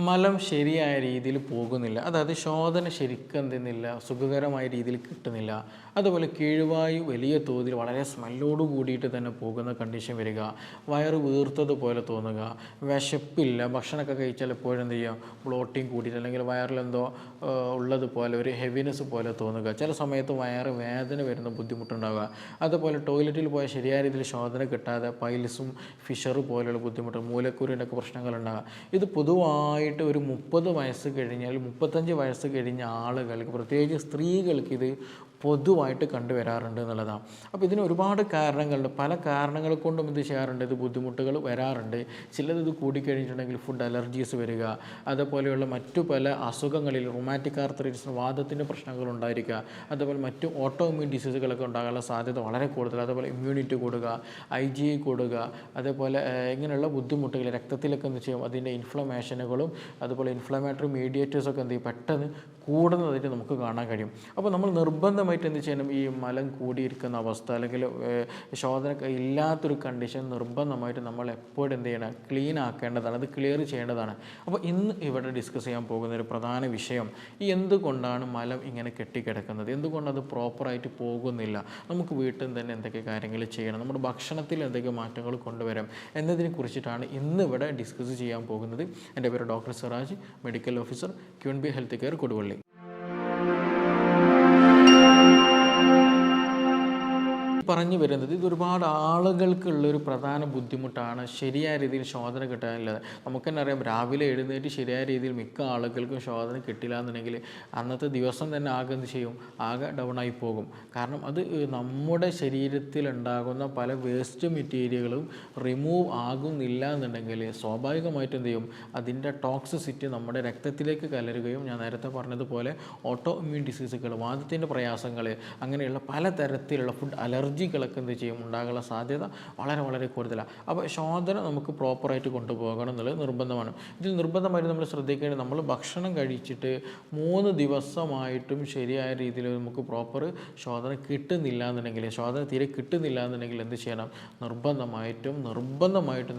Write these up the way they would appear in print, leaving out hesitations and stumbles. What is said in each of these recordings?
മലം ശരിയായ രീതിയിൽ പോകുന്നില്ല. അതായത് ശോധന ശരിക്കും എന്തുന്നില്ല, സുഖകരമായ രീതിയിൽ കിട്ടുന്നില്ല. അതുപോലെ കീഴ്വായു വലിയ തോതിൽ വളരെ സ്മെല്ലോട് കൂടിയിട്ട് തന്നെ പോകുന്ന കണ്ടീഷൻ വരിക, വയറ് വീർത്തതുപോലെ തോന്നുക, വിശപ്പില്ല, ഭക്ഷണമൊക്കെ കഴിച്ചാൽ എപ്പോഴും എന്ത് ചെയ്യുക, ബ്ലോട്ടിങ് കൂടിയിട്ട് അല്ലെങ്കിൽ വയറിലെന്തോ ഉള്ളതുപോലെ ഒരു ഹെവിനെസ് പോലെ തോന്നുക, ചില സമയത്ത് വയറ് വേദന വരുന്ന ബുദ്ധിമുട്ടുണ്ടാവുക. അതുപോലെ ടോയ്ലറ്റിൽ പോയാൽ ശരിയായ രീതിയിൽ ശോധന കിട്ടാതെ പൈൽസും ഫിഷർ പോലെയുള്ള ബുദ്ധിമുട്ട്, മൂലക്കുരുവിൻ്റെ ഒക്കെ പ്രശ്നങ്ങളുണ്ടാകുക. ഇത് പൊതുവായിട്ട് ഒരു 30 വയസ്സ് കഴിഞ്ഞാൽ 35 വയസ്സ് കഴിഞ്ഞ ആളുകൾക്ക്, പ്രത്യേകിച്ച് സ്ത്രീകൾക്ക് ഇത് പൊതുവായിട്ട് കണ്ടുവരാറുണ്ട് എന്നുള്ളതാണ്. അപ്പോൾ ഇതിന് ഒരുപാട് കാരണങ്ങളുണ്ട്. പല കാരണങ്ങൾ കൊണ്ടും ഇത് ചെയ്യാറുണ്ട്, ഇത് ബുദ്ധിമുട്ടുകൾ വരാറുണ്ട്. ചിലത് ഇത് കൂടിക്കഴിഞ്ഞിട്ടുണ്ടെങ്കിൽ ഫുഡ് അലർജീസ് വരിക, അതുപോലെയുള്ള മറ്റു പല അസുഖങ്ങളിൽ റൊമാറ്റിക് ആർത്തറൈറ്റിസ്, വാദത്തിൻ്റെ പ്രശ്നങ്ങൾ ഉണ്ടായിരിക്കുക, അതുപോലെ മറ്റു ഓട്ടോ ഇമ്മ്യൂൺ ഡിസീസുകളൊക്കെ ഉണ്ടാകാനുള്ള സാധ്യത വളരെ കൂടുതൽ. അതുപോലെ ഇമ്മ്യൂണിറ്റി കൂടുക, IgE കൂടുക, അതേപോലെ ഇങ്ങനെയുള്ള ബുദ്ധിമുട്ടുകൾ രക്തത്തിലൊക്കെ എന്ത് ചെയ്യും, അതിൻ്റെ ഇൻഫ്ലമേഷനുകളും അതുപോലെ ഇൻഫ്ലമേറ്ററി മീഡിയേറ്റേഴ്സൊക്കെ എന്ത് ചെയ്യും, പെട്ടെന്ന് കൂടുന്നതായിട്ട് നമുക്ക് കാണാൻ കഴിയും. അപ്പോൾ നമ്മൾ നിർബന്ധമായിട്ട് എന്ത് ചെയ്യണം, ഈ മലം കൂടിയിരിക്കുന്ന അവസ്ഥ അല്ലെങ്കിൽ ശോധന ഇല്ലാത്തൊരു കണ്ടീഷൻ നിർബന്ധമായിട്ട് നമ്മൾ എപ്പോഴും എന്ത് ചെയ്യണം, ക്ലീൻ ആക്കേണ്ടതാണ്, അത് ക്ലിയർ ചെയ്യേണ്ടതാണ്. അപ്പോൾ ഇന്ന് ഇവിടെ ഡിസ്കസ് ചെയ്യാൻ പോകുന്ന ഒരു പ്രധാന വിഷയം, ഈ എന്തുകൊണ്ടാണ് മലം ഇങ്ങനെ കെട്ടിക്കിടക്കുന്നത്, എന്തുകൊണ്ടത് പ്രോപ്പറായിട്ട് പോകുന്നില്ല, നമുക്ക് വീട്ടിൽ തന്നെ എന്തൊക്കെ കാര്യങ്ങൾ ചെയ്യണം, നമ്മുടെ ഭക്ഷണത്തിൽ എന്തൊക്കെ മാറ്റങ്ങൾ കൊണ്ടുവരാം എന്നതിനെ കുറിച്ചിട്ടാണ് ഇന്ന് ഇവിടെ ഡിസ്കസ് ചെയ്യാൻ പോകുന്നത്. എൻ്റെ പേര് doctor Siraj, medical officer, QNB health care, Koduvally. പറഞ്ഞു വരുന്നത് ഇത് ഒരുപാട് ആളുകൾക്കുള്ളൊരു പ്രധാന ബുദ്ധിമുട്ടാണ്, ശരിയായ രീതിയിൽ ശോധന കിട്ടാനില്ലാതെ. നമുക്ക് തന്നെ അറിയാം, രാവിലെ എഴുന്നേറ്റ് ശരിയായ രീതിയിൽ മിക്ക ആളുകൾക്കും ശോധന കിട്ടില്ല എന്നുണ്ടെങ്കിൽ അന്നത്തെ ദിവസം തന്നെ ആകെ എന്ത് ചെയ്യും, ആകെ ഡൗണായി പോകും. കാരണം അത് നമ്മുടെ ശരീരത്തിൽ ഉണ്ടാകുന്ന പല വേസ്റ്റ് മെറ്റീരിയലുകളും റിമൂവ് ആകുന്നില്ല എന്നുണ്ടെങ്കിൽ സ്വാഭാവികമായിട്ടും എന്ത് ചെയ്യും, അതിൻ്റെ ടോക്സിസിറ്റി നമ്മുടെ രക്തത്തിലേക്ക് കലരുകയും ഞാൻ നേരത്തെ പറഞ്ഞതുപോലെ ഓട്ടോ ഇമ്മ്യൂൺ ഡിസീസുകൾ, വാദത്തിൻ്റെ പ്രയാസങ്ങൾ, അങ്ങനെയുള്ള പലതരത്തിലുള്ള ഫുഡ് അലർജികളൊക്കെ എന്ത് ചെയ്യും, ഉണ്ടാകാനുള്ള സാധ്യത വളരെ വളരെ കൂടുതലാണ്. അപ്പോൾ ശോധന നമുക്ക് പ്രോപ്പറായിട്ട് കൊണ്ടുപോകണം എന്നുള്ളത് നിർബന്ധമാണ്. ഇതിൽ നിർബന്ധമായിട്ട് നമ്മൾ ശ്രദ്ധിക്കേണ്ടത്, നമ്മൾ ഭക്ഷണം കഴിച്ചിട്ട് 3 ദിവസമായിട്ടും ശരിയായ രീതിയിൽ നമുക്ക് പ്രോപ്പർ ശോധന കിട്ടുന്നില്ല എന്നുണ്ടെങ്കിൽ, ശോധന തീരെ കിട്ടുന്നില്ല എന്നുണ്ടെങ്കിൽ എന്ത് ചെയ്യണം, നിർബന്ധമായിട്ടും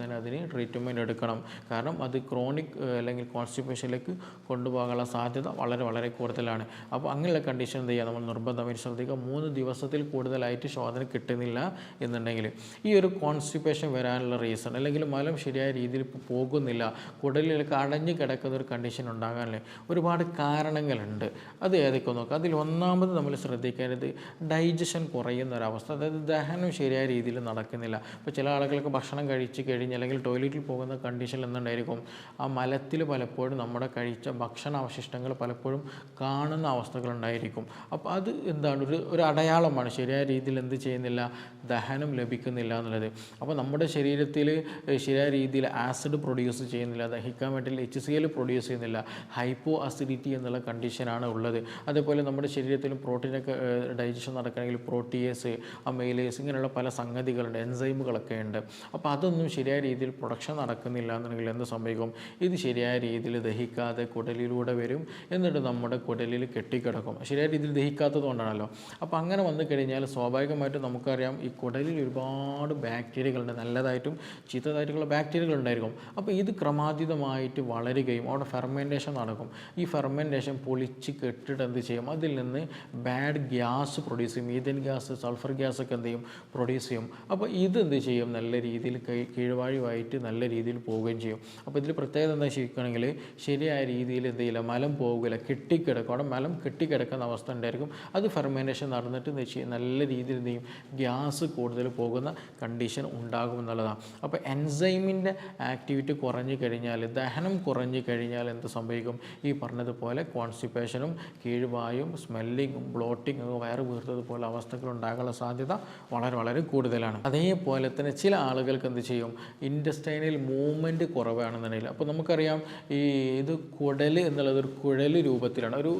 തന്നെ അതിന് ട്രീറ്റ്മെൻറ്റ് എടുക്കണം. കാരണം അത് ക്രോണിക് അല്ലെങ്കിൽ കോൺസ്റ്റിപ്പേഷനിലേക്ക് കൊണ്ടുപോകാനുള്ള സാധ്യത വളരെ വളരെ കൂടുതലാണ്. അപ്പോൾ അങ്ങനെയുള്ള കണ്ടീഷൻ എന്ത് ചെയ്യുക, നമ്മൾ നിർബന്ധമായിട്ട് ശ്രദ്ധിക്കുക. 3 ദിവസത്തിൽ കൂടുതലായിട്ട് ശോധന കിട്ടുന്നില്ല എന്നുണ്ടെങ്കിൽ, ഈ ഒരു കോൺസ്റ്റിപ്പേഷൻ വരാനുള്ള റീസൺ അല്ലെങ്കിൽ മലം ശരിയായ രീതിയിൽ പോകുന്നില്ല, കുടലിലൊക്കെ അടഞ്ഞു കിടക്കുന്ന ഒരു കണ്ടീഷൻ ഉണ്ടാകാനല്ലേ ഒരുപാട് കാരണങ്ങളുണ്ട്. അത് ഏതൊക്കെ നോക്കുക. അതിൽ ഒന്നാമത് നമ്മൾ ശ്രദ്ധിക്കേണ്ടത് ഡൈജഷൻ കുറയുന്ന ഒരവസ്ഥ, അതായത് ദഹനം ശരിയായ രീതിയിൽ നടക്കുന്നില്ല. ഇപ്പോൾ ചില ആളുകൾക്ക് ഭക്ഷണം കഴിച്ച് കഴിഞ്ഞ് അല്ലെങ്കിൽ ടോയ്ലറ്റിൽ പോകുന്ന കണ്ടീഷനിൽ എന്തുണ്ടായിരിക്കും, ആ മലത്തിൽ പലപ്പോഴും നമ്മുടെ കഴിച്ച ഭക്ഷണ അവശിഷ്ടങ്ങൾ പലപ്പോഴും കാണുന്ന അവസ്ഥകളുണ്ടായിരിക്കും. അപ്പോൾ അത് എന്താണ്, ഒരു അടയാളമാണ് ശരിയായ രീതിയിൽ എന്ത് ചെയ്യുന്നില്ല, ദഹനം ലഭിക്കുന്നില്ല എന്നുള്ളത്. അപ്പോൾ നമ്മുടെ ശരീരത്തിൽ ശരിയായ രീതിയിൽ ആസിഡ് പ്രൊഡ്യൂസ് ചെയ്യുന്നില്ല, ദഹിക്കാൻ വേണ്ടി HCl പ്രൊഡ്യൂസ് ചെയ്യുന്നില്ല, ഹൈപ്പോ അസിഡിറ്റി എന്നുള്ള കണ്ടീഷനാണ് ഉള്ളത്. അതേപോലെ നമ്മുടെ ശരീരത്തിലും പ്രോട്ടീനൊക്കെ ഡൈജഷൻ നടക്കണമെങ്കിൽ പ്രോട്ടിയേസ്, അമൈലേസ്, ഇങ്ങനെയുള്ള പല സംഗതികളുണ്ട്, എൻസൈമുകളൊക്കെ ഉണ്ട്. അപ്പോൾ അതൊന്നും ശരിയായ രീതിയിൽ പ്രൊഡക്ഷൻ നടക്കുന്നില്ല എന്നുണ്ടെങ്കിൽ എന്ത് സംഭവിക്കും, ഇത് ശരിയായ രീതിയിൽ ദഹിക്കാതെ കുടലിലൂടെ വരും, എന്നിട്ട് നമ്മുടെ കുടലിൽ കെട്ടിക്കിടക്കും. ശരിയായ രീതിയിൽ ദഹിക്കാത്തത് കൊണ്ടാണല്ലോ. അപ്പോൾ അങ്ങനെ വന്നു കഴിഞ്ഞാൽ സ്വാഭാവികമായിട്ടും നമുക്കറിയാം, ഈ കുടലിൽ ഒരുപാട് ബാക്ടീരിയകളുണ്ട്, നല്ലതായിട്ടും ചീത്തതായിട്ടുള്ള ബാക്ടീരിയകൾ ഉണ്ടായിരിക്കും. അപ്പോൾ ഇത് ക്രമാതീതമായിട്ട് വളരുകയും അവിടെ ഫെർമെൻറ്റേഷൻ നടക്കും. ഈ ഫെർമെൻറ്റേഷൻ പൊളിച്ച് കെട്ടിട്ട് എന്ത് ചെയ്യും, അതിൽ നിന്ന് ബാഡ് ഗ്യാസ് പ്രൊഡ്യൂസ് ചെയ്യും, മീഥേൻ ഗ്യാസ്, സൾഫർ ഗ്യാസ് ഒക്കെ എന്ത് ചെയ്യും, പ്രൊഡ്യൂസ് ചെയ്യും. അപ്പോൾ ഇത് എന്ത് ചെയ്യും, നല്ല രീതിയിൽ കീഴ്വായുവായിട്ട് നല്ല രീതിയിൽ പോവുകയും ചെയ്യും. അപ്പോൾ ഇതിൽ പ്രത്യേകത എന്താ ശരിക്കുകയാണെങ്കിൽ, ശരിയായ രീതിയിൽ എന്ത് ചെയ്യില്ല, മലം പോകില്ല, കെട്ടിക്കിടക്കും. അവിടെ മലം കെട്ടിക്കിടക്കുന്ന അവസ്ഥ ഉണ്ടായിരിക്കും. അത് ഫെർമെൻറ്റേഷൻ നടന്നിട്ട് എന്ത് ചെയ്യും, നല്ല രീതിയിൽ എന്ത് ചെയ്യും, ഗ്യാസ് കൂടുതൽ പോകുന്ന കണ്ടീഷൻ ഉണ്ടാകുമെന്നുള്ളതാണ്. അപ്പോൾ എൻസൈമിൻ്റെ ആക്ടിവിറ്റി കുറഞ്ഞു കഴിഞ്ഞാൽ, ദഹനം കുറഞ്ഞു കഴിഞ്ഞാൽ എന്ത് സംഭവിക്കും, ഈ പറഞ്ഞതുപോലെ കോൺസ്റ്റിപ്പേഷനും കീഴ്വായും സ്മെല്ലിങ്ങും ബ്ലോട്ടിങ്ങും വയറ് വീർത്തതുപോലെ അവസ്ഥകൾ ഉണ്ടാകാനുള്ള സാധ്യത വളരെ വളരെ കൂടുതലാണ്. അതേപോലെ തന്നെ ചില ആളുകൾക്ക് എന്ത് ചെയ്യും, ഇൻറ്റസ്റ്റൈനൽ മൂവ്മെൻറ്റ് കുറവാണെന്നുണ്ടെങ്കിൽ, അപ്പോൾ നമുക്കറിയാം ഈ ഇത് കുടൽ എന്നുള്ളത് ഒരു കുഴൽ രൂപത്തിലാണ്, ഒരു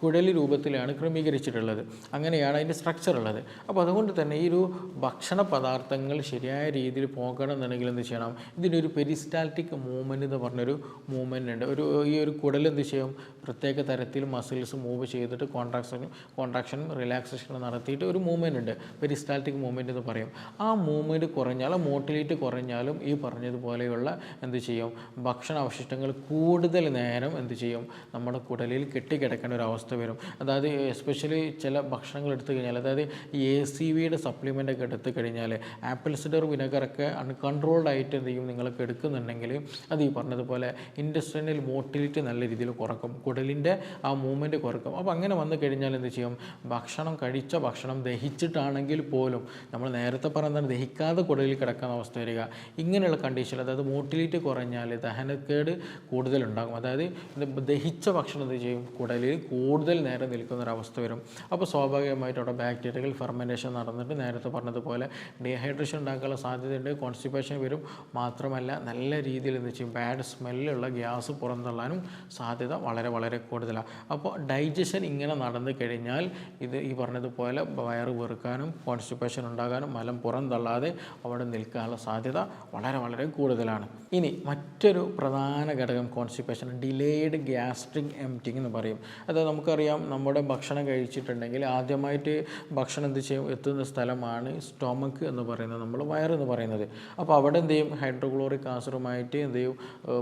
കുഴൽ രൂപത്തിലാണ് ക്രമീകരിച്ചിട്ടുള്ളത്. അങ്ങനെയാണ് അതിൻ്റെ സ്ട്രക്ചർ ഉള്ളത്. അപ്പോൾ അതുകൊണ്ട് തന്നെ ഈ ഒരു ഭക്ഷണ പദാർത്ഥങ്ങൾ ശരിയായ രീതിയിൽ പോകണം എന്നുണ്ടെങ്കിൽ എന്ത് ചെയ്യണം, ഇതിനൊരു പെരിസ്റ്റാൽറ്റിക് മൂവ്മെൻറ്റ് എന്ന് പറഞ്ഞൊരു മൂവ്മെൻ്റ് ഉണ്ട്. ഈ ഒരു കുടൽ എന്ത് ചെയ്യും, പ്രത്യേക തരത്തിൽ മസിൽസ് മൂവ് ചെയ്തിട്ട് കോൺട്രാക്ഷനും റിലാക്സേഷനും നടത്തിയിട്ട് ഒരു മൂവ്മെൻ്റ് ഉണ്ട്, പെരിസ്റ്റാൽറ്റിക് മൂവ്മെൻ്റ് എന്ന് പറയും. ആ മൂവ്മെൻറ്റ് കുറഞ്ഞാലും മോട്ടിലിറ്റി കുറഞ്ഞാലും ഈ പറഞ്ഞതുപോലെയുള്ള എന്ത് ചെയ്യും, ഭക്ഷണ അവശിഷ്ടങ്ങൾ കൂടുതൽ നേരം എന്ത് ചെയ്യും, നമ്മുടെ കുടലിൽ കെട്ടിക്കിടക്കേണ്ട ഒരു അവസ്ഥ വരും. അതായത് എസ്പെഷ്യലി ചില ഭക്ഷണങ്ങൾ എടുത്തു കഴിഞ്ഞാൽ, അതായത് ACVയുടെ സപ്ലിമെൻ്റ് ഒക്കെ എടുത്തു കഴിഞ്ഞാൽ, ആപ്പിൾ സിഡർ വിനെഗറൊക്കെ അൺകൺട്രോൾഡ് ആയിട്ട് എന്ത് ചെയ്യും നിങ്ങൾക്ക് എടുക്കുന്നുണ്ടെങ്കിൽ അത് ഈ പറഞ്ഞതുപോലെ ഇൻറ്റസ്റ്റൈനൽ മോട്ടിലിറ്റി നല്ല രീതിയിൽ കുറക്കും, കുടലിൻ്റെ ആ മൂവ്മെൻറ്റ് കുറക്കും. അപ്പോൾ അങ്ങനെ വന്നു കഴിഞ്ഞാൽ എന്ത് ചെയ്യും, കഴിച്ച ഭക്ഷണം ദഹിച്ചിട്ടാണെങ്കിൽ പോലും നമ്മൾ നേരത്തെ പറഞ്ഞാൽ ദഹിക്കാതെ കുടലിൽ കിടക്കുന്ന അവസ്ഥ വരിക. ഇങ്ങനെയുള്ള കണ്ടീഷൻ, അതായത് മോട്ടിലിറ്റി കുറഞ്ഞാൽ ദഹനക്കേട് കൂടുതലുണ്ടാകും. അതായത് ദഹിച്ച ഭക്ഷണം എന്ത് ചെയ്യും, കുടലിൽ കൂടുതൽ നേരം നിൽക്കുന്നൊരവസ്ഥ വരും. അപ്പോൾ സ്വാഭാവികമായിട്ട് അവിടെ ബാക്ടീരിയകൾ ഫെർമെൻറ്റേഷൻ നടന്നിട്ട് നേരത്തെ പറഞ്ഞതുപോലെ ഡീഹൈഡ്രേഷൻ ഉണ്ടാക്കാനുള്ള സാധ്യതയുണ്ട്, കോൺസ്റ്റിപ്പേഷൻ വരും. മാത്രമല്ല നല്ല രീതിയിൽ എന്ത് ചെയ്യും, ബാഡ് സ്മെല്ലുള്ള ഗ്യാസ് പുറന്തള്ളാനും സാധ്യത വളരെ വളരെ കൂടുതലാണ്. അപ്പോൾ ഡൈജഷൻ ഇങ്ങനെ നടന്നു കഴിഞ്ഞാൽ ഇത് ഈ പറഞ്ഞതുപോലെ വയറ് വീർക്കാനും കോൺസ്റ്റിപ്പേഷൻ ഉണ്ടാകാനും മലം പുറന്തള്ളാതെ അവിടെ നിൽക്കാനുള്ള സാധ്യത വളരെ വളരെ കൂടുതലാണ്. ഇനി മറ്റൊരു പ്രധാന ഘടകം കോൺസ്റ്റിപ്പേഷൻ, ഡിലേഡ് ഗ്യാസ്ട്രിക് എംപ്റ്റിങ് എന്ന് പറയും. അതായത് നമുക്കറിയാം, നമ്മുടെ ഭക്ഷണം കഴിച്ചിട്ടുണ്ടെങ്കിൽ ആദ്യമായിട്ട് ഭക്ഷണം എന്ത് ചെയ്യും എത്തുന്ന സ്ഥലമാണ് സ്റ്റൊമക്ക് എന്ന് പറയുന്നത്, നമ്മൾ വയറെന്ന് പറയുന്നത്. അപ്പോൾ അവിടെ എന്ത് ചെയ്യും, ഹൈഡ്രോക്ലോറിക് ആസിഡുമായിട്ട് എന്ത് ചെയ്യും,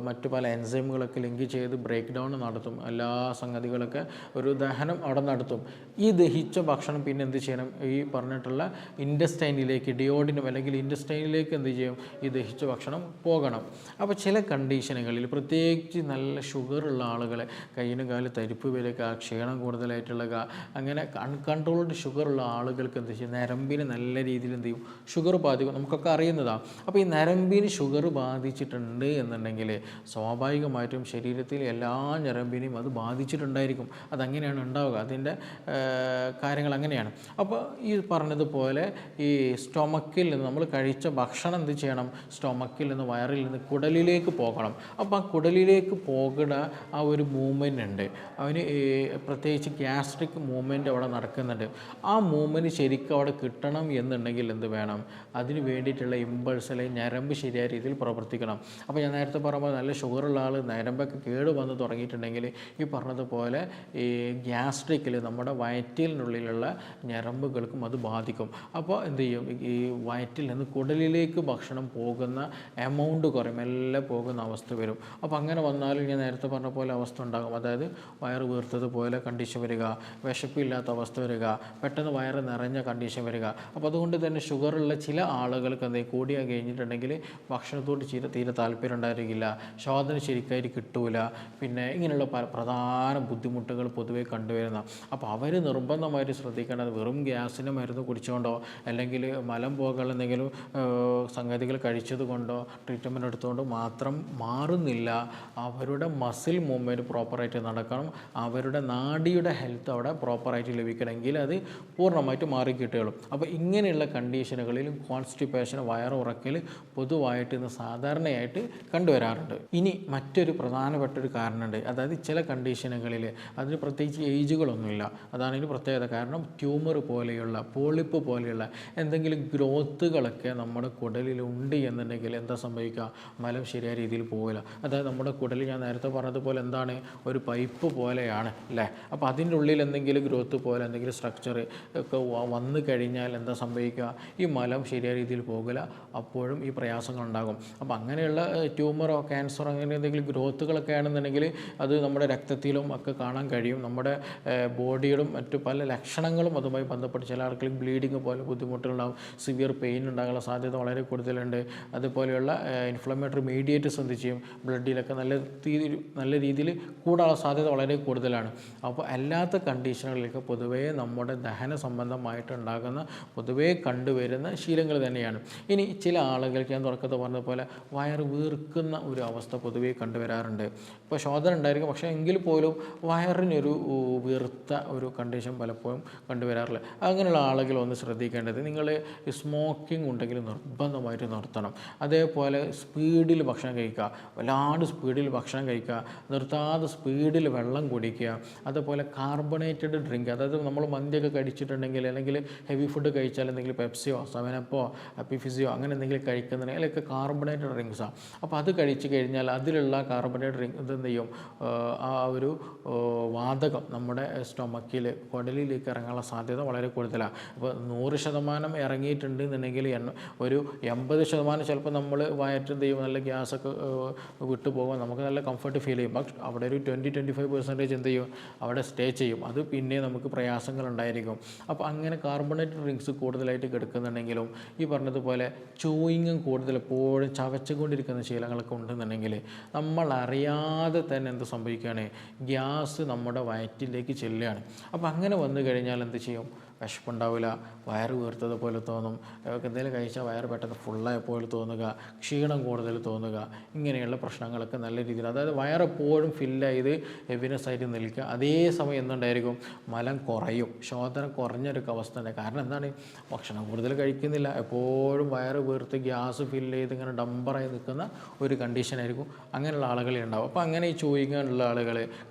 മറ്റു പല എൻസൈമുകളൊക്കെ ലിങ്ക് ചെയ്ത് ബ്രേക്ക് ഡൗൺ നടത്തും, എല്ലാ സംഗതികളൊക്കെ ഒരു ദഹനം അവിടെ നടത്തും. ഈ ദഹിച്ച ഭക്ഷണം പിന്നെ എന്ത് ചെയ്യണം, ഈ പറഞ്ഞിട്ടുള്ള ഇൻറ്റസ്റ്റൈനിലേക്ക്, ഡിയോഡിനും അല്ലെങ്കിൽ ഇൻറ്റസ്റ്റൈനിലേക്ക് എന്ത് ചെയ്യും, ഈ ദഹിച്ച ഭക്ഷണം പോകണം. അപ്പോൾ ചില കണ്ടീഷനുകളിൽ പ്രത്യേകിച്ച് നല്ല ഷുഗറുള്ള ആളുകൾ, കയ്യിനും കാലും തരിപ്പ് വരിക, ക്ഷീണം കൂടുതലായിട്ടുള്ള അങ്ങനെ അൺകൺട്രോൾഡ് ഷുഗറുള്ള ആളുകൾക്ക് എന്ത് ചെയ്യും, നരമ്പിന് നല്ല രീതിയിൽ എന്ത് ചെയ്യും, ഷുഗർ ബാധിക്കും. നമുക്കൊക്കെ അറിയുന്നതാണ്. അപ്പോൾ ഈ നരമ്പിന് ഷുഗർ ബാധിച്ചിട്ടുണ്ട് എന്നുണ്ടെങ്കിൽ സ്വാഭാവികമായിട്ടും ശരീരത്തിൽ എല്ലാ ഞരമ്പിനെയും അത് ബാധിച്ചിട്ടുണ്ടായിരിക്കും. അതങ്ങനെയാണ് ഉണ്ടാവുക, അതിൻ്റെ കാര്യങ്ങൾ അങ്ങനെയാണ്. അപ്പോൾ ഈ പറഞ്ഞതുപോലെ ഈ സ്റ്റൊമക്കിൽ നിന്ന് നമ്മൾ കഴിച്ച ഭക്ഷണം എന്ത് ചെയ്യണം, സ്റ്റൊമക്കിൽ നിന്ന് വയറിൽ നിന്ന് കുടലിലേക്ക് പോകണം. അപ്പോൾ ആ കുടലിലേക്ക് പോകുന്ന ആ ഒരു മൂവ്മെൻ്റ് ഉണ്ട്, അവന് പ്രത്യേകിച്ച് ഗ്യാസ്ട്രിക് മൂവ്മെൻ്റ് അവിടെ നടക്കുന്നുണ്ട്. ആ മൂവ്മെൻറ്റ് ശരിക്കും അവിടെ കിട്ടണം എന്നുണ്ടെങ്കിൽ എന്ത് വേണം, അതിന് വേണ്ടിയിട്ടുള്ള ഇമ്പൾസ് അല്ലെങ്കിൽ ഞരമ്പ് ശരിയായ രീതിയിൽ പ്രവർത്തിക്കണം. അപ്പോൾ ഞാൻ നേരത്തെ പറയുമ്പോൾ നല്ല ഷുഗറുള്ള ആൾ ഞരമ്പൊക്കെ കേട് വന്ന് തുടങ്ങിയിട്ടുണ്ടെങ്കിൽ ഈ പറഞ്ഞതുപോലെ ഈ ഗ്യാസ്ട്രിക്കിൽ നമ്മുടെ വയറ്റിനുള്ളിലുള്ള ഞരമ്പുകൾക്കും അത് ബാധിക്കും. അപ്പോൾ എന്ത് ചെയ്യും, ഈ വയറ്റിൽ നിന്ന് കുടലിലേക്ക് ഭക്ഷണം പോകുന്ന എമൗണ്ട് കുറയും, എല്ലാം പോകുന്ന അവസ്ഥ വരും. അപ്പോൾ അങ്ങനെ വന്നാലും ഞാൻ നേരത്തെ പറഞ്ഞ പോലെ അവസ്ഥ ഉണ്ടാകും. അതായത് വയറ് വീർത്തതുപോലെ കണ്ടീഷൻ വരിക, വിശപ്പില്ലാത്ത അവസ്ഥ വരിക, പെട്ടെന്ന് വയറ് നിറഞ്ഞ കണ്ടീഷൻ വരിക. അപ്പോൾ അതുകൊണ്ട് തന്നെ ഷുഗറുള്ള ചില ആളുകൾക്ക് എന്തെങ്കിലും കൂടിയാൽ കഴിഞ്ഞിട്ടുണ്ടെങ്കിൽ ഭക്ഷണത്തോട് തീരെ താല്പര്യം ഉണ്ടായിരിക്കില്ല, ശോധന ശരിക്കായിട്ട് കിട്ടൂല, പിന്നെ ഇങ്ങനെയുള്ള പ്രധാന ബുദ്ധിമുട്ടുകൾ പൊതുവേ കണ്ടുവരുന്ന. അപ്പോൾ അവർ നിർബന്ധമായിട്ട് ശ്രദ്ധിക്കേണ്ടത് വെറും ഗ്യാസിന് മരുന്ന് കുടിച്ചുകൊണ്ടോ അല്ലെങ്കിൽ മലം പോകാനുള്ള എന്തെങ്കിലും സംഗതികൾ കഴിച്ചത് കൊണ്ടോ ട്രീറ്റ്മെൻറ്റ് എടുത്തുകൊണ്ടോ മാത്രം മാറുന്നില്ല. അവരുടെ മസിൽ മൂവ്മെൻറ്റ് പ്രോപ്പറായിട്ട് നടക്കണം, അവരുടെ നാഡിയുടെ ഹെൽത്ത് അവിടെ പ്രോപ്പറായിട്ട് ലഭിക്കണമെങ്കിൽ അത് പൂർണ്ണമായിട്ട് മാറിക്കിട്ടുകയുള്ളൂ. അപ്പോൾ ഇങ്ങനെയുള്ള കണ്ടീഷനുകളിൽ കോൺസ്റ്റിപ്പേഷൻ, വയറുറക്കൽ പൊതുവായിട്ട് ഇന്ന് സാധാരണയായിട്ട് കണ്ടുവരാറുണ്ട്. ഇനി മറ്റൊരു പ്രധാനപ്പെട്ട ഒരു കാരണമുണ്ട്, അതായത് ചില കണ്ടീഷനുകളിൽ അതിന് പ്രത്യേകിച്ച് ഏജുകളൊന്നുമില്ല, അതാണ് ഇതിന് പ്രത്യേകത. കാരണം ട്യൂമർ പോലെയുള്ള, പോളിപ്പ് പോലെയുള്ള എന്തെങ്കിലും ഗ്രോത്തുകളൊക്കെ നമ്മുടെ കുടലിലുണ്ട് എന്നുണ്ടെങ്കിൽ എന്താ സംഭവിക്കുക, മലം ശരിയായ രീതിയിൽ പോകില്ല. അതായത് നമ്മുടെ കുടലിൽ ഞാൻ നേരത്തെ പറഞ്ഞതുപോലെ എന്താണ്, ഒരു പൈപ്പ് പോലെയാണ് അല്ലേ. അപ്പോൾ അതിൻ്റെ ഉള്ളിൽ എന്തെങ്കിലും ഗ്രോത്ത് പോലെ എന്തെങ്കിലും സ്ട്രക്ചർ ഒക്കെ വന്നു കഴിഞ്ഞാൽ എന്താ സംഭവിക്കുക, ഈ മലം ശരിയായ രീതിയിൽ പോകില്ല, അപ്പോഴും ഈ പ്രയാസങ്ങളുണ്ടാകും. അപ്പോൾ അങ്ങനെയുള്ള ട്യൂമറോ ക്യാൻസറോ അങ്ങനെ എന്തെങ്കിലും ഗ്രോത്തുകളൊക്കെ ആണെന്നുണ്ടെങ്കിൽ അത് നമ്മുടെ രക്തത്തിലും ഒക്കെ കാണാൻ കഴിയും. നമ്മുടെ ബോഡിയുടെ മറ്റു പല ലക്ഷണങ്ങളും അതുമായി ബന്ധപ്പെട്ട് ചില ആൾക്കാർക്ക് ബ്ലീഡിങ് പോലെ ബുദ്ധിമുട്ടുകളുണ്ടാകും, സിവിയർ പെയിൻ ഉണ്ടാകാനുള്ള സാധ്യത വളരെ കൂടുതലുണ്ട്. അതുപോലെയുള്ള ഇൻഫ്ലമേറ്ററി മീഡിയേറ്റേഴ്സ് എന്ത് ചെയ്യും, ബ്ലഡിലൊക്കെ നല്ല രീതിയിൽ കൂടാനുള്ള സാധ്യത വളരെ കൂടുതലാണ്. അപ്പോൾ അല്ലാത്ത കണ്ടീഷനുകളിലേക്ക് പൊതുവേ നമ്മുടെ ദഹന സംബന്ധമായിട്ടുണ്ടാകുന്ന പൊതുവേ കണ്ടുവരുന്ന ശീലങ്ങൾ തന്നെയാണ്. ഇനി ചില ആളുകൾക്ക് ഞാൻ തുടക്കത്തിൽ പറഞ്ഞതുപോലെ വയറ് വീർക്കുന്ന ഒരു അവസ്ഥ പൊതുവേ കണ്ടുവരാറുണ്ട്. ഇപ്പോൾ ശോധന ഉണ്ടായിരിക്കും, പക്ഷേ എങ്കിൽ പോലും വയറിനൊരു വീർത്ത ഒരു കണ്ടീഷൻ പലപ്പോഴും കണ്ടുവരാറില്ല. അങ്ങനെയുള്ള ആളുകൾ ഒന്ന് ശ്രദ്ധിക്കേണ്ടത്, നിങ്ങൾ സ്മോക്കിംഗ് ഉണ്ടെങ്കിൽ നിർബന്ധമായിട്ട് നിർത്തണം. അതേപോലെ സ്പീഡിൽ ഭക്ഷണം കഴിക്കുക, വല്ലാണ്ട് സ്പീഡിൽ ഭക്ഷണം കഴിക്കുക, നിർത്താതെ സ്പീഡിൽ വെള്ളം കുടിക്കുക, അതുപോലെ കാർബണേറ്റഡ് ഡ്രിങ്ക്, അതായത് നമ്മൾ മന്തിയൊക്കെ കഴിച്ചിട്ടുണ്ടെങ്കിൽ അല്ലെങ്കിൽ ഹെവി ഫുഡ് കഴിച്ചാൽ എന്തെങ്കിലും പെപ്സിയോ സെവനപ്പോ ഹാപ്പി ഫിസിയോ അങ്ങനെ എന്തെങ്കിലും കഴിക്കുന്നുണ്ടെങ്കിൽ അതിലൊക്കെ കാർബണേറ്റഡ് ഡ്രിങ്ക്സാണ്. അപ്പോൾ അത് കഴിച്ച് കഴിഞ്ഞാൽ അതിലുള്ള കാർബണേറ്റഡ് ഡ്രിങ്ക് ഇതെന്ത് ചെയ്യും, ആ ഒരു വാതകം നമ്മുടെ സ്റ്റൊമക്കിൽ കുടലിലേക്ക് ഇറങ്ങാനുള്ള സാധ്യത വളരെ കൂടുതലാണ്. അപ്പോൾ 100% ഇറങ്ങിയിട്ടുണ്ട് എന്നുണ്ടെങ്കിൽ ഒരു 80% ചിലപ്പോൾ നമ്മൾ വയറ്റ് എന്ത് ചെയ്യും, നല്ല ഗ്യാസൊക്കെ വിട്ടു പോകുമ്പോൾ നമുക്ക് നല്ല കംഫർട്ട് ഫീൽ ചെയ്യും. പക്ഷെ അവിടെ ഒരു 20-25% എന്ത് ചെയ്യും, അവിടെ സ്റ്റേ ചെയ്യും. അത് പിന്നെ നമുക്ക് പ്രയാസങ്ങളുണ്ടായിരിക്കും. അപ്പോൾ അങ്ങനെ കാർബണേറ്റഡ് ഡ്രിങ്ക്സ് കൂടുതലായിട്ട് കിടക്കുന്നുണ്ടെങ്കിലും ഈ പറഞ്ഞതുപോലെ ചൂയിങ്ങും കൂടുതൽ എപ്പോഴും ചവച്ചുകൊണ്ടിരിക്കുന്ന ശീലങ്ങളൊക്കെ ഉണ്ടെന്നുണ്ടെങ്കിൽ നമ്മൾ അറിയാതെ തന്നെ എന്ത് സംഭവിക്കുകയാണ്, ഗ്യാസ് നമ്മുടെ വയറ്റിലേക്ക് ചെല്ലുകയാണ്. അപ്പോൾ അങ്ങനെ വന്നു കഴിഞ്ഞാൽ എന്ത് ചെയ്യും, വിശപ്പുണ്ടാവില്ല, വയറ് വീർത്തത് പോലെ തോന്നും, എന്തെങ്കിലും കഴിച്ചാൽ വയറ് പെട്ടെന്ന് ഫുള്ളായ പോലെ തോന്നുക, ക്ഷീണം കൂടുതൽ തോന്നുക, ഇങ്ങനെയുള്ള പ്രശ്നങ്ങളൊക്കെ നല്ല രീതിയിൽ, അതായത് വയറെപ്പോഴും ഫില്ലായത് ഹെവിനെസ് ആയിട്ട് നിൽക്കുക. അതേസമയം എന്തുണ്ടായിരിക്കും, മലം കുറയും, ശോധന കുറഞ്ഞൊരു അവസ്ഥ ഉണ്ട്. കാരണം എന്താണ്, ഭക്ഷണം കൂടുതൽ കഴിക്കുന്നില്ല, എപ്പോഴും വയറ് വീർത്ത് ഗ്യാസ് ഫില്ല് ചെയ്ത് ഇങ്ങനെ ഡംബറായി നിൽക്കുന്ന ഒരു കണ്ടീഷനായിരിക്കും. അങ്ങനെയുള്ള ആളുകളെ ഉണ്ടാവും. അപ്പോൾ അങ്ങനെ ഈ ചോദിക്കാനുള്ള ആളുകൾ,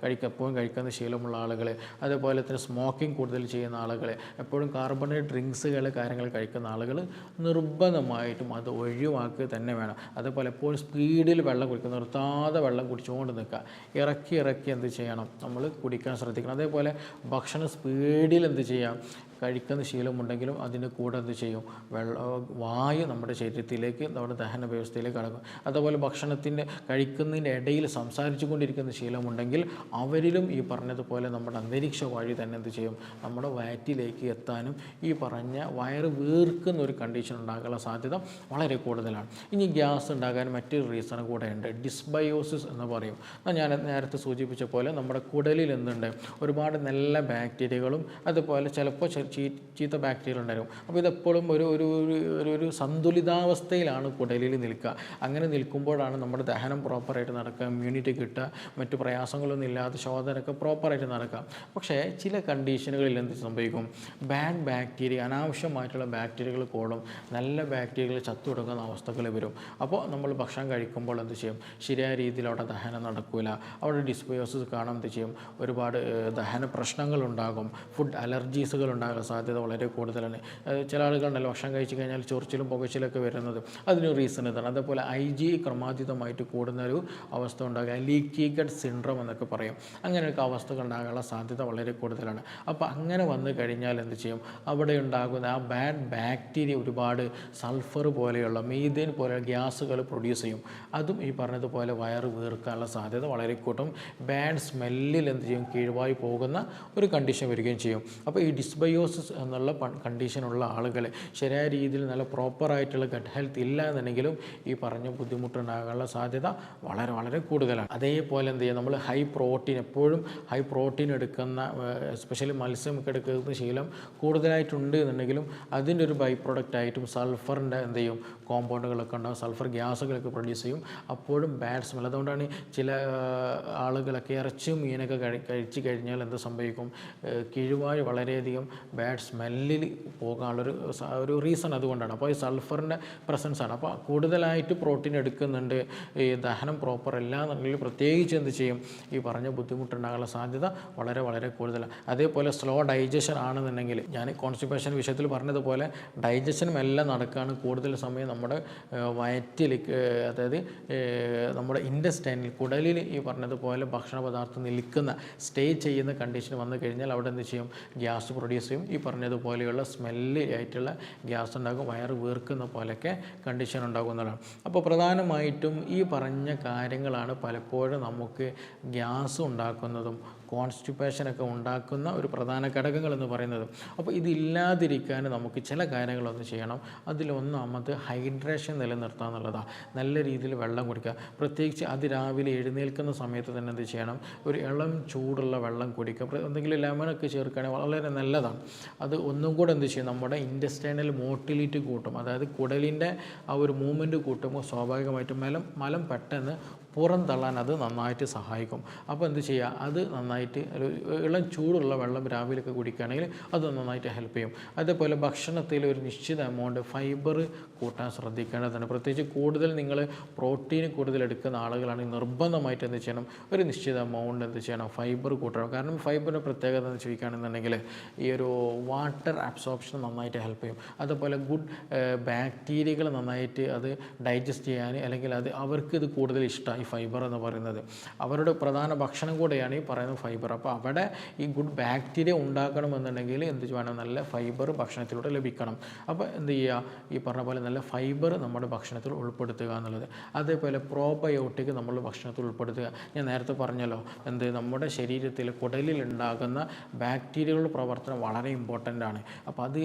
എപ്പോഴും കഴിക്കുന്ന ശീലമുള്ള ആളുകൾ, അതുപോലെ തന്നെ സ്മോക്കിംഗ് കൂടുതൽ ചെയ്യുന്ന ആളുകൾ, എപ്പോഴും കാർബണേറ്റ് ഡ്രിങ്ക്സുകൾ കാര്യങ്ങൾ കഴിക്കുന്ന ആളുകൾ നിർബന്ധമായിട്ടും അത് ഒഴിവാക്കുക തന്നെ വേണം. അതേപോലെ എപ്പോഴും സ്പീഡിൽ വെള്ളം കുടിക്കുക, നിർത്താതെ വെള്ളം കുടിച്ചുകൊണ്ട് നിൽക്കുക, ഇറക്കി എന്ത് ചെയ്യണം, നമ്മൾ കുടിക്കാൻ ശ്രദ്ധിക്കണം. അതേപോലെ ഭക്ഷണം സ്പീഡിൽ എന്ത് ചെയ്യാം, കഴിക്കുന്ന ശീലമുണ്ടെങ്കിലും അതിൻ്റെ കൂടെ എന്ത് ചെയ്യും, വായു നമ്മുടെ ശരീരത്തിലേക്ക്, നമ്മുടെ ദഹന വ്യവസ്ഥയിലേക്ക് കടക്കും. അതുപോലെ ഭക്ഷണത്തിൻ്റെ കഴിക്കുന്നതിൻ്റെ ഇടയിൽ സംസാരിച്ചു കൊണ്ടിരിക്കുന്ന ശീലമുണ്ടെങ്കിൽ അവരിലും ഈ പറഞ്ഞതുപോലെ നമ്മുടെ അന്തരീക്ഷ വായു തന്നെ എന്ത് ചെയ്യും, നമ്മുടെ വയറ്റിലേക്ക് എത്താനും ഈ പറഞ്ഞ വയറ് വീർക്കുന്ന ഒരു കണ്ടീഷൻ ഉണ്ടാകാനുള്ള സാധ്യത വളരെ കൂടുതലാണ്. ഇനി ഗ്യാസ് ഉണ്ടാകാൻ മറ്റൊരു റീസൺ കൂടെ ഉണ്ട്, ഡിസ്ബയോസിസ് എന്ന് പറയും. ഞാൻ നേരത്തെ സൂചിപ്പിച്ച പോലെ നമ്മുടെ കുടലിൽ എന്തുണ്ട്, ഒരുപാട് നല്ല ബാക്ടീരിയകളും അതുപോലെ ചിലപ്പോൾ ചീത്ത ബാക്ടീരിയ ഉണ്ടായിരുന്നു. അപ്പോൾ ഇതെപ്പോഴും ഒരു സന്തുലിതാവസ്ഥയിലാണ് കുടലിൽ നിൽക്കുക. അങ്ങനെ നിൽക്കുമ്പോഴാണ് നമ്മുടെ ദഹനം പ്രോപ്പറായിട്ട് നടക്കുക, ഇമ്മ്യൂണിറ്റി കിട്ടുക, മറ്റു പ്രയാസങ്ങളൊന്നും ഇല്ലാതെ ശോധനയൊക്കെ പ്രോപ്പറായിട്ട് നടക്കുക. പക്ഷേ ചില കണ്ടീഷനുകളിൽ എന്ത് സംഭവിക്കും, ബാഡ് ബാക്ടീരിയ, അനാവശ്യമായിട്ടുള്ള ബാക്ടീരിയകൾ കൂടും, നല്ല ബാക്ടീരിയകൾ ചത്തുടങ്ങുന്ന അവസ്ഥകൾ വരും. അപ്പോൾ നമ്മൾ ഭക്ഷണം കഴിക്കുമ്പോൾ എന്ത് ചെയ്യും, ശരിയായ രീതിയിൽ അവിടെ ദഹനം നടക്കില്ല, അവിടെ ഡിസ്ബയോസിസ് കാണാൻ എന്ത് ചെയ്യും, ഒരുപാട് ദഹന പ്രശ്നങ്ങളുണ്ടാകും, ഫുഡ് അലർജീസുകൾ ഉണ്ടാകാൻ സാധ്യത വളരെ കൂടുതലാണ്. ചില ആളുകളുണ്ടല്ലോ ഭക്ഷണം കഴിച്ച് കഴിഞ്ഞാൽ ചൊറിച്ചിലും പുകച്ചിലൊക്കെ വരുന്നത്, അതിനൊരു റീസൺ ഇതാണ്. അതേപോലെ IgE ക്രമാതീതമായിട്ട് കൂടുന്നൊരു അവസ്ഥ ഉണ്ടാകുക, ലീക്കി ഗട്ട് സിൻഡ്രോം എന്നൊക്കെ പറയും. അങ്ങനെയൊക്കെ അവസ്ഥകൾ ഉണ്ടാകാനുള്ള സാധ്യത വളരെ കൂടുതലാണ്. അപ്പോൾ അങ്ങനെ വന്നു കഴിഞ്ഞാൽ എന്ത് ചെയ്യും, അവിടെ ഉണ്ടാകുന്ന ആ ബാഡ് ബാക്ടീരിയ ഒരുപാട് സൾഫർ പോലെയുള്ള മീഥേൻ പോലെയുള്ള ഗ്യാസുകൾ പ്രൊഡ്യൂസ് ചെയ്യും. അതും ഈ പറഞ്ഞതുപോലെ വയറ് വീർക്കാനുള്ള സാധ്യത വളരെ കൂട്ടും. ബാഡ് സ്മെല്ലിൽ എന്ത് ചെയ്യും, കീഴ്വായി പോകുന്ന ഒരു കണ്ടീഷൻ വരികയും ചെയ്യും. അപ്പോൾ ഈ ഡിസ്ബയോസിസ് എന്നുള്ള കണ്ടീഷനുള്ള ആളുകൾ ശരിയായ രീതിയിൽ നല്ല പ്രോപ്പറായിട്ടുള്ള ഗട്ട് ഹെൽത്ത് ഇല്ല എന്നുണ്ടെങ്കിലും ഈ പറഞ്ഞ ബുദ്ധിമുട്ടുണ്ടാകാനുള്ള സാധ്യത വളരെ വളരെ കൂടുതലാണ്. അതേപോലെ എന്ത് ചെയ്യുക, നമ്മൾ എപ്പോഴും ഹൈ പ്രോട്ടീൻ എടുക്കുന്ന, എസ്പെഷ്യലി മത്സ്യമൊക്കെ എടുക്കുന്ന ശീലം കൂടുതലായിട്ടുണ്ട് എന്നുണ്ടെങ്കിലും അതിൻ്റെ ഒരു ബൈ പ്രൊഡക്റ്റ് ആയിട്ടും സൾഫറിൻ്റെ എന്ത് ചെയ്യും, കോമ്പൗണ്ടുകളൊക്കെ ഉണ്ടാകും, സൾഫർ ഗ്യാസുകളൊക്കെ പ്രൊഡ്യൂസ് ചെയ്യും. അപ്പോഴും ബാഡ് സ്മെൽ. അതുകൊണ്ടാണ് ചില ആളുകളൊക്കെ ഇറച്ചിയും മീനൊക്കെ കഴിച്ച് കഴിഞ്ഞാൽ എന്ത് സംഭവിക്കും, കിഴുവായി വളരെയധികം ബാഡ് സ്മെല്ലിൽ പോകാനുള്ളൊരു റീസൺ അതുകൊണ്ടാണ്. അപ്പോൾ ഈ സൾഫറിൻ്റെ പ്രസൻസാണ്. അപ്പോൾ കൂടുതലായിട്ട് പ്രോട്ടീൻ എടുക്കുന്നുണ്ട്, ഈ ദഹനം പ്രോപ്പർ അല്ല എന്നുണ്ടെങ്കിൽ പ്രത്യേകിച്ച് എന്ത് ചെയ്യും, ഈ പറഞ്ഞ ബുദ്ധിമുട്ടുണ്ടാകാനുള്ള സാധ്യത വളരെ വളരെ കൂടുതലാണ്. അതേപോലെ സ്ലോ ഡൈജഷൻ ആണെന്നുണ്ടെങ്കിൽ, ഞാൻ കോൺസ്റ്റിപ്പേഷൻ വിഷയത്തിൽ പറഞ്ഞതുപോലെ ഡൈജഷനും എല്ലാം നടക്കുകയാണ്, കൂടുതൽ സമയം നമ്മുടെ വയറ്റിലേക്ക്, അതായത് നമ്മുടെ ഇൻറ്റസ്റ്റൈനിൽ, കുടലിൽ ഈ പറഞ്ഞതുപോലെ ഭക്ഷണ പദാർത്ഥം നിൽക്കുന്ന സ്റ്റേ ചെയ്യുന്ന കണ്ടീഷൻ വന്നു കഴിഞ്ഞാൽ അവിടെ എന്ത് ചെയ്യും, ഗ്യാസ് പ്രൊഡ്യൂസ് ചെയ്യും. ഈ പറഞ്ഞതുപോലെയുള്ള സ്മെല്ല് ആയിട്ടുള്ള ഗ്യാസ് ഉണ്ടാകും, വയറ് വീർക്കുന്ന പോലെയൊക്കെ കണ്ടീഷൻ ഉണ്ടാകുന്നതാണ്. അപ്പോൾ പ്രധാനമായിട്ടും ഈ പറഞ്ഞ കാര്യങ്ങളാണ് പലപ്പോഴും നമുക്ക് ഗ്യാസ് ഉണ്ടാക്കുന്നതും കോൺസ്റ്റിപ്പേഷനൊക്കെ ഉണ്ടാക്കുന്ന ഒരു പ്രധാന ഘടകങ്ങളെന്ന് പറയുന്നത്. അപ്പോൾ ഇതില്ലാതിരിക്കാൻ നമുക്ക് ചില കാര്യങ്ങളൊന്ന് ചെയ്യണം. അതിലൊന്നാമത് ഹൈഡ്രേഷൻ നിലനിർത്തുക എന്നുള്ളതാണ്. നല്ല രീതിയിൽ വെള്ളം കുടിക്കുക. പ്രത്യേകിച്ച് അതിരാവിലെ എഴുന്നേൽക്കുന്ന സമയത്ത് തന്നെ എന്ത് ചെയ്യണം, ഒരു ഇളം ചൂടുള്ള വെള്ളം കുടിക്കുക. എന്തെങ്കിലും ലെമണൊക്കെ ചേർക്കുകയാണെങ്കിൽ വളരെ നല്ലതാണ്. അത് ഒന്നും കൂടെ എന്ത് ചെയ്യും, നമ്മുടെ ഇൻറ്റസ്റ്റൈനൽ മോട്ടിലിറ്റി കൂട്ടും. അതായത് കുടലിൻ്റെ ആ ഒരു മൂവ്മെൻറ്റ് കൂട്ടുമ്പോൾ സ്വാഭാവികമായിട്ടും മലം പെട്ടെന്ന് പുറന്തള്ളാൻ അത് നന്നായിട്ട് സഹായിക്കും. അപ്പോൾ എന്ത് ചെയ്യുക, അത് നന്നായിട്ട് ഒരു ഇളം ചൂടുള്ള വെള്ളം രാവിലെയൊക്കെ കുടിക്കുകയാണെങ്കിൽ അത് നന്നായിട്ട് ഹെൽപ്പ് ചെയ്യും. അതേപോലെ ഭക്ഷണത്തിൽ ഒരു നിശ്ചിത എമൗണ്ട് ഫൈബർ കൂട്ടാൻ ശ്രദ്ധിക്കേണ്ടതാണ്. പ്രത്യേകിച്ച് കൂടുതൽ നിങ്ങൾ പ്രോട്ടീൻ കൂടുതൽ എടുക്കുന്ന ആളുകളാണെങ്കിൽ നിർബന്ധമായിട്ട് എന്ത് ചെയ്യണം, ഒരു നിശ്ചിത എമൗണ്ട് എന്ത് ചെയ്യണം, ഫൈബർ കൂട്ടണം. കാരണം ഫൈബറിൻ്റെ പ്രത്യേകത എന്ന് ചോദിക്കുകയാണെന്നുണ്ടെങ്കിൽ ഈ ഒരു വാട്ടർ അബ്സോർപ്ഷൻ നന്നായിട്ട് ഹെൽപ്പ് ചെയ്യും. അതുപോലെ ഗുഡ് ബാക്ടീരിയകൾ നന്നായിട്ട് അത് ഡൈജസ്റ്റ് ചെയ്യാൻ, അല്ലെങ്കിൽ അത് അവർക്ക് ഇത് കൂടുതൽ ഇഷ്ടമാണ് ഈ ഫൈബർ എന്ന് പറയുന്നത്. അവരുടെ പ്രധാന ഭക്ഷണം കൂടെയാണ് ഈ പറയുന്ന ഫൈബർ. അപ്പോൾ അവിടെ ഈ ഗുഡ് ബാക്ടീരിയ ഉണ്ടാക്കണമെന്നുണ്ടെങ്കിൽ എന്ത് വേണം, നല്ല ഫൈബർ ഭക്ഷണത്തിലൂടെ ലഭിക്കണം. അപ്പോൾ എന്ത് ചെയ്യുക, ഈ പറഞ്ഞ പോലെ നല്ല ഫൈബർ നമ്മുടെ ഭക്ഷണത്തിൽ ഉൾപ്പെടുത്തുക എന്നുള്ളത്. അതേപോലെ പ്രോബയോട്ടിക് നമ്മൾ ഭക്ഷണത്തിൽ ഉൾപ്പെടുത്തുക. ഞാൻ നേരത്തെ പറഞ്ഞല്ലോ, നമ്മുടെ ശരീരത്തിൽ കുടലിൽ ഉണ്ടാകുന്ന ബാക്ടീരിയകളുടെ പ്രവർത്തനം വളരെ ഇമ്പോർട്ടൻ്റ് ആണ്. അപ്പോൾ അത്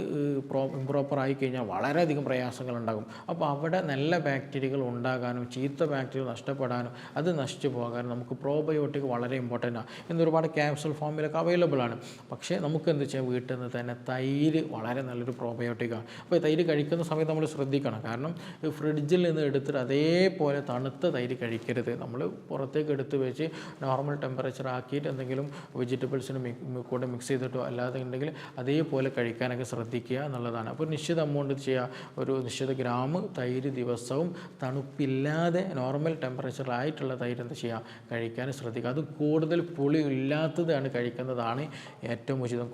ഇംപ്രോപ്പർ ആയി കഴിഞ്ഞാൽ വളരെയധികം പ്രയാസങ്ങളുണ്ടാകും. അപ്പോൾ അവിടെ നല്ല ബാക്ടീരിയകൾ ഉണ്ടാകാനും ചീത്ത ബാക്ടീരിയകൾ നഷ്ടപ്പെടാനും അത് നശിച്ചു പോകാനും നമുക്ക് പ്രോബയോട്ടിക് വളരെ ഇമ്പോർട്ടൻ്റ് ആണ്. ഇന്ന് ഒരുപാട് ക്യാപ്സൂൾ ഫോമിലൊക്കെ അവൈലബിൾ ആണ്. പക്ഷേ നമുക്ക് എന്ത് ചെയ്യാം, വീട്ടിൽ നിന്ന് തന്നെ തൈര് വളരെ നല്ലൊരു പ്രോബയോട്ടിക്കാണ്. അപ്പോൾ തൈര് കഴിക്കുന്ന സമയത്ത് നമ്മൾ ശ്രദ്ധിക്കണം. കാരണം ഫ്രിഡ്ജിൽ നിന്ന് എടുത്തിട്ട് അതേപോലെ തണുത്ത തൈര് കഴിക്കരുത്. നമ്മൾ പുറത്തേക്ക് എടുത്ത് വെച്ച് നോർമൽ ടെമ്പറേച്ചർ ആക്കിയിട്ട് എന്തെങ്കിലും വെജിറ്റബിൾസിന് കൂടെ മിക്സ് ചെയ്തിട്ടോ അല്ലാതെ ഉണ്ടെങ്കിൽ അതേപോലെ കഴിക്കാനൊക്കെ ശ്രദ്ധിക്കുക എന്നുള്ളതാണ്. അപ്പോൾ നിശ്ചിത എമൗണ്ട് ചെയ്യുക, ഒരു നിശ്ചിത ഗ്രാം തൈര് ദിവസവും തണുപ്പില്ലാതെ നോർമൽ ടെമ്പറേച്ചറിലായിട്ടുള്ള തൈര് എന്ത് ചെയ്യുക, കഴിക്കാൻ ശ്രദ്ധിക്കുക. അത് കൂടുതൽ പുളി ഇല്ലാത്തതാണ് കഴിക്കുന്നതാണ് ഏറ്റവും ഉചിതം.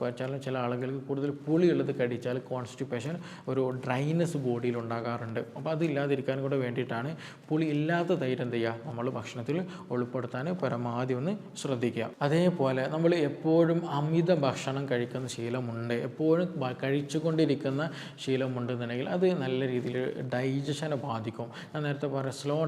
ചില ആളുകൾക്ക് കൂടുതൽ പുളിയുള്ളത് കഴിച്ചാൽ കോൺസ്റ്റിപ്പേഷൻ, ഒരു ഡ്രൈനെസ് ബോഡിയിൽ ഉണ്ടാകാറുണ്ട്. അപ്പോൾ അതില്ലാതിരിക്കാൻ കൂടെ വേണ്ടിയിട്ടാണ് പുളി ഇല്ലാത്ത തൈര് എന്ത് ചെയ്യുക, നമ്മൾ ഭക്ഷണത്തിൽ ഉൾപ്പെടുത്താൻ പരമാവധി ഒന്ന് ശ്രദ്ധിക്കുക. അതേപോലെ നമ്മൾ എപ്പോഴും അമിത ഭക്ഷണം കഴിക്കുന്ന ശീലമുണ്ട്, എപ്പോഴും കഴിച്ചുകൊണ്ടിരിക്കുന്ന ശീലമുണ്ടെന്നുണ്ടെങ്കിൽ അത് നല്ല രീതിയിൽ ഡൈജഷനെ ബാധിക്കും. ഞാൻ നേരത്തെ പറഞ്ഞ സ്ലോ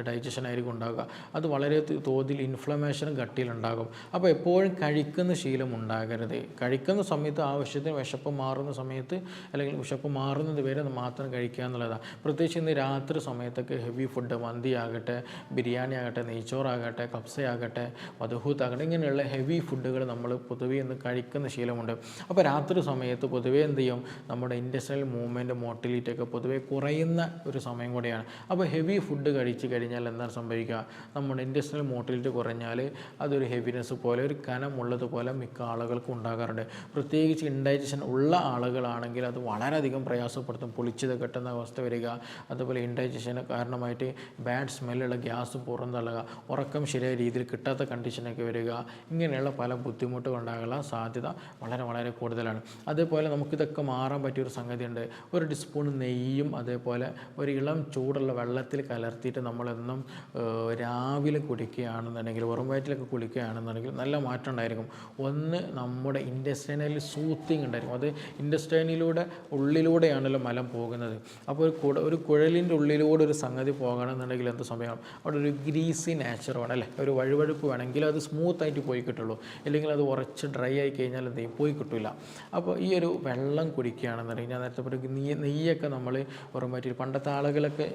ഡൈജഷൻ ആയിരിക്കും ഉണ്ടാകുക. അത് വളരെ തോതിൽ ഇൻഫ്ലമേഷനും ഗട്ടിയിലുണ്ടാകും. അപ്പോൾ എപ്പോഴും കഴിക്കുന്ന ശീലം ഉണ്ടാകരുത്. കഴിക്കുന്ന സമയത്ത് ആവശ്യത്തിന് വിശപ്പ് മാറുന്ന സമയത്ത്, അല്ലെങ്കിൽ വിശപ്പ് മാറുന്നത് വരെ മാത്രം കഴിക്കുക എന്നുള്ളതാണ്. പ്രത്യേകിച്ച് ഇന്ന് രാത്രി സമയത്തൊക്കെ ഹെവി ഫുഡ്, മന്തി ആകട്ടെ, ബിരിയാണി ആകട്ടെ, നെയ്ച്ചോറാകട്ടെ, കബ്സയാകട്ടെ, മധുഹൂത്താകട്ടെ, ഇങ്ങനെയുള്ള ഹെവി ഫുഡുകൾ നമ്മൾ പൊതുവേ ഇന്ന് കഴിക്കുന്ന ശീലമുണ്ട്. അപ്പോൾ രാത്രി സമയത്ത് പൊതുവേ എന്ത് ചെയ്യും, നമ്മുടെ ഇൻറ്റസ്റ്റൈനൽ മൂവ്മെൻറ്റ്, മോട്ടിലിറ്റി ഒക്കെ പൊതുവേ കുറയുന്ന ഒരു സമയം കൂടിയാണ്. അപ്പോൾ ഹെവി ഫുഡ് കഴിച്ച് കഴിഞ്ഞാൽ എന്താണ് സംഭവിക്കുക, നമ്മുടെ ഇൻറ്റസ്റ്റൈനൽ മോട്ടിലിറ്റി കുറഞ്ഞാൽ അതൊരു ഹെവിനെസ് പോലെ, ഒരു കനമുള്ളതുപോലെ മിക്ക ആളുകൾക്കും ഉണ്ടാകാറുണ്ട്. പ്രത്യേകിച്ച് ഇൻഡൈജഷൻ ഉള്ള ആളുകളാണെങ്കിൽ അത് വളരെയധികം പ്രയാസപ്പെടുത്തും. പൊളിച്ചത് കെട്ടുന്ന അവസ്ഥ വരിക, അതുപോലെ ഇൻഡൈജഷന് കാരണമായിട്ട് ബാഡ് സ്മെല്ലുള്ള ഗ്യാസ് പുറന്തള്ളുക, ഉറക്കം ശരിയായ രീതിയിൽ കിട്ടാത്ത കണ്ടീഷനൊക്കെ വരിക, ഇങ്ങനെയുള്ള പല ബുദ്ധിമുട്ടുകൾ ഉണ്ടാകാനുള്ള സാധ്യത വളരെ വളരെ കൂടുതലാണ്. അതേപോലെ നമുക്കിതൊക്കെ മാറാൻ പറ്റിയൊരു സംഗതിയുണ്ട്. ഒരു ടീസ്പൂൺ നെയ്യും അതേപോലെ ഒരു ഇളം ചൂടുള്ള വെള്ളത്തിൽ കലർത്തിയിട്ട് നമ്മളെന്നും രാവിലെ കുടിക്കുകയാണെന്നുണ്ടെങ്കിൽ, വെറും വയറ്റിലൊക്കെ കുടിക്കുകയാണെന്നുണ്ടെങ്കിൽ നല്ല മാറ്റം ഉണ്ടായിരിക്കും. ഒന്ന്, നമ്മുടെ ഇൻറ്റസ്റ്റൈനൽ സൂത്തിങ് ഉണ്ടായിരിക്കും. അത് ഇൻറ്റസ്റ്റൈനിലൂടെ ഉള്ളിലൂടെയാണല്ലോ മലം പോകുന്നത്. അപ്പോൾ ഒരു കുഴലിൻ്റെ ഉള്ളിലൂടെ ഒരു സംഗതി പോകണമെന്നുണ്ടെങ്കിൽ എന്ത് സമയം, അവിടെ ഒരു ഗ്രീസി നാച്ചർ വേണം, അല്ലേ, ഒരു വഴുവഴുപ്പ് വേണമെങ്കിൽ അത് സ്മൂത്തായിട്ട് പോയി കിട്ടുള്ളൂ. അല്ലെങ്കിൽ അത് ഉറച്ച് ഡ്രൈ ആയി കഴിഞ്ഞാൽ എന്ത് ചെയ്യും, പോയി കിട്ടില്ല. അപ്പോൾ ഈ ഒരു വെള്ളം കുടിക്കുകയാണെന്നുണ്ടെങ്കിൽ, ഞാൻ നേരത്തെ പറഞ്ഞ നെയ്യൊക്കെ നമ്മൾ വെറും വയറ്റിൽ പണ്ടത്തെ ആളുകളൊക്കെ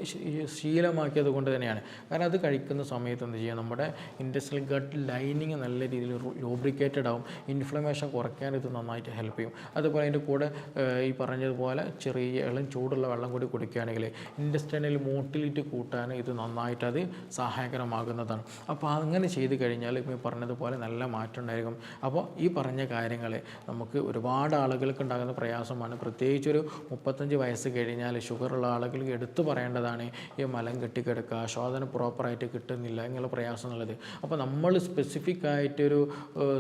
ശീലമാക്കിയത് കൊണ്ട് തന്നെയാണ്. കാരണം അത് കഴിക്കുന്ന സമയത്ത് എന്ത് ചെയ്യുക, നമ്മുടെ ഇൻറ്റസ്റ്റൈനൽ ഗട്ട് ലൈനിങ് നല്ല രീതിയിൽ ലൂബ്രിക്കേറ്റഡ് ആവും. ഇൻഫ്ലമേഷൻ കുറയ്ക്കാൻ ഇത് നന്നായിട്ട് ഹെൽപ്പ് ചെയ്യും. അതുപോലെ അതിൻ്റെ കൂടെ ഈ പറഞ്ഞതുപോലെ ചെറിയ ഇളം ചൂടുള്ള വെള്ളം കൂടി കുടിക്കുകയാണെങ്കിൽ ഇൻറ്റസ്റ്റൈനൽ മോട്ടിലിറ്റി കൂട്ടാൻ ഇത് നന്നായിട്ട് അത് സഹായകരമാകുന്നതാണ്. അപ്പോൾ അങ്ങനെ ചെയ്ത് കഴിഞ്ഞാൽ ഇപ്പോൾ പറഞ്ഞതുപോലെ നല്ല മാറ്റം ഉണ്ടായിരിക്കും. അപ്പോൾ ഈ പറഞ്ഞ കാര്യങ്ങൾ നമുക്ക് ഒരുപാട് ആളുകൾക്ക് ഉണ്ടാകുന്ന പ്രയാസമാണ്. പ്രത്യേകിച്ച് ഒരു 35 വയസ്സ് കഴിഞ്ഞാൽ ഷുഗറുള്ള ആളുകൾക്ക് എടുത്തു പറയേണ്ടതാണ് ഈ മലം കെട്ടിക്കിടക്കുക, ശോധന പ്രോപ്പറായിട്ട് കിട്ടുന്നില്ല, ഇങ്ങനെയുള്ള പ്രയാസം എന്നുള്ളത്. അപ്പോൾ നമ്മൾ സ്പെസിഫിക് ആയിട്ടൊരു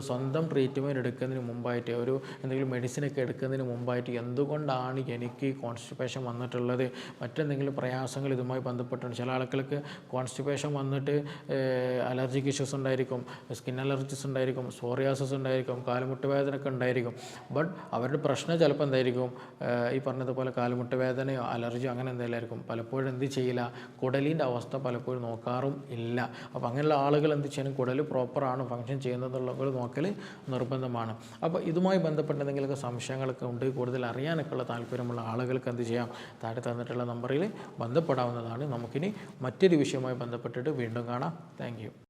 സ്വന്തം ട്രീറ്റ്മെൻറ്റ് എടുക്കുന്നതിന് മുമ്പായിട്ട്, ഒരു എന്തെങ്കിലും മെഡിസിനൊക്കെ എടുക്കുന്നതിന് മുമ്പായിട്ട് എന്തുകൊണ്ടാണ് എനിക്ക് കോൺസ്റ്റിപ്പേഷൻ വന്നിട്ടുള്ളത്, മറ്റെന്തെങ്കിലും പ്രയാസങ്ങൾ ഇതുമായി ബന്ധപ്പെട്ടുണ്ട്. ചില ആളുകൾക്ക് കോൺസ്റ്റിപ്പേഷൻ വന്നിട്ട് അലർജിക് ഇഷ്യൂസ് ഉണ്ടായിരിക്കും, സ്കിൻ അലർജീസ് ഉണ്ടായിരിക്കും, സോറിയാസിസ് ഉണ്ടായിരിക്കും, കാലുമുട്ട് വേദനയൊക്കെ ഉണ്ടായിരിക്കും. ബട്ട് അവരുടെ പ്രശ്നം ചിലപ്പോൾ എന്തായിരിക്കും, ഈ പറഞ്ഞതുപോലെ കാലുമുട്ട് വേദനയോ അലർജിയോ അങ്ങനെ എന്തെങ്കിലും ആയിരിക്കും. പലപ്പോഴും എന്ത് ചെയ്യില്ല, കുടലിൻ്റെ അവസ്ഥ പലപ്പോഴും നോക്കാറും ഇല്ല. അപ്പോൾ അങ്ങനെയുള്ള ആളുകൾ എന്ത് ചെയ്യണം, കുടൽ പ്രോപ്പറാണ് ഫങ്ഷൻ ചെയ്യുന്നതുള്ളവർ നോക്കൽ നിർബന്ധമാണ്. അപ്പോൾ ഇതുമായി ബന്ധപ്പെട്ട എന്തെങ്കിലുമൊക്കെ സംശയങ്ങളൊക്കെ ഉണ്ട്, കൂടുതൽ അറിയാനൊക്കെ ഉള്ള താല്പര്യമുള്ള ആളുകൾക്ക് എന്ത് ചെയ്യാം, താഴെ തന്നിട്ടുള്ള നമ്പറിൽ ബന്ധപ്പെടാവുന്നതാണ്. നമുക്കിനി മറ്റൊരു വിഷയവുമായി ബന്ധപ്പെട്ടിട്ട് വീണ്ടും കാണാം. Thank you.